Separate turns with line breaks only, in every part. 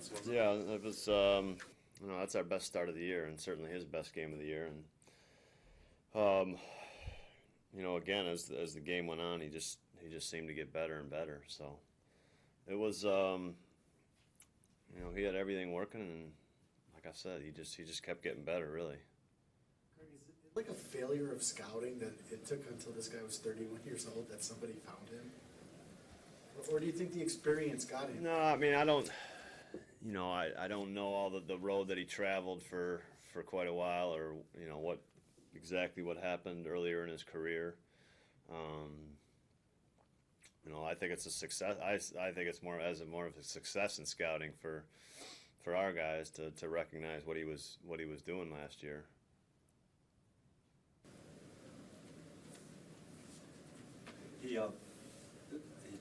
months, wasn't it?
Yeah, it was. That's our best start of the year, and certainly his best game of the year. And again, as the game went on, he just seemed to get better and better. So it was, he had everything working, and like I said, he just kept getting better, really.
Craig, is it like a failure of scouting that it took until this guy was 31 years old that somebody found him? Or do you think the experience got him?
No, I mean, I don't. I don't know all the road that he traveled for quite a while, or what happened earlier in his career. I think it's a success. I think it's more of a success in scouting for our guys to recognize what he was doing last year.
He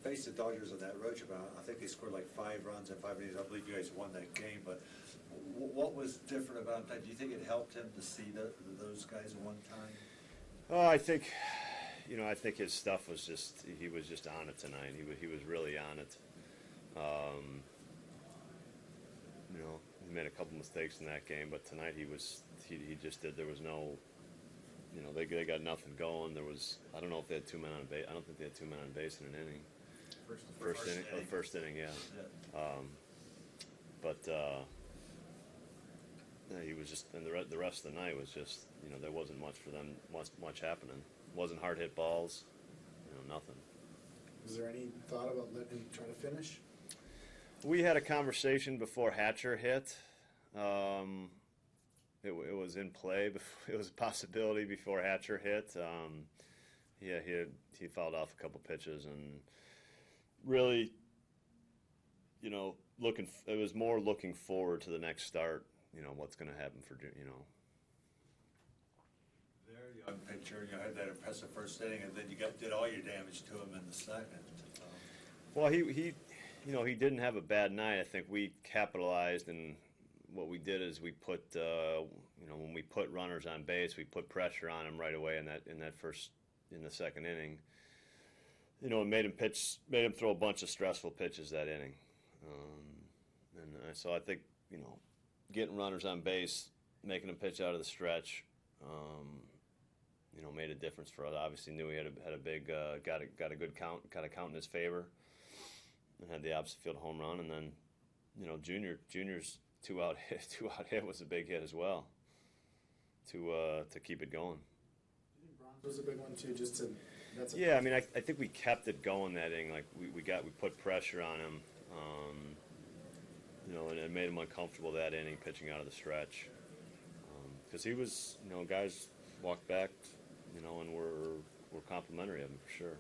faced the Dodgers on that road trip. I think they scored like 5 runs in 5 innings. I believe you guys won that game. But what was different about that? Do you think it helped him to see those guys one time?
Oh, I think his stuff was he was just on it tonight. He was really on it. He made a couple mistakes in that game, but tonight he just did. There was no, they got nothing going. I don't know if they had 2 men on base. I don't think they had 2 men on base in an inning. First inning, yeah. He was just, and the rest of the night was just, there wasn't much for them, much happening. Wasn't hard hit balls, nothing.
Was there any thought about letting him try to finish?
We had a conversation before Hatcher hit. It was in play. It was a possibility before Hatcher hit. He fouled off a couple pitches, and really, it was more looking forward to the next start. What's going to happen for.
Very young pitcher. You had that impressive first inning, and then you did all your damage to him in the second.
Well, he didn't have a bad night. I think we capitalized, and what we did is we put, when we put runners on base, we put pressure on him right away in the second inning. It made him throw a bunch of stressful pitches that inning, so I think getting runners on base, making them pitch out of the stretch, made a difference for us. Obviously, knew he had a big got a good count, got a count in his favor, and had the opposite field home run, and then Junior's two out hit was a big hit as well to keep it going.
Do you think Bronx was a big one too?
Yeah, I mean, I think we kept it going that inning. Like we put pressure on him, and it made him uncomfortable that inning pitching out of the stretch, because guys walked back, and were complimentary of him for sure.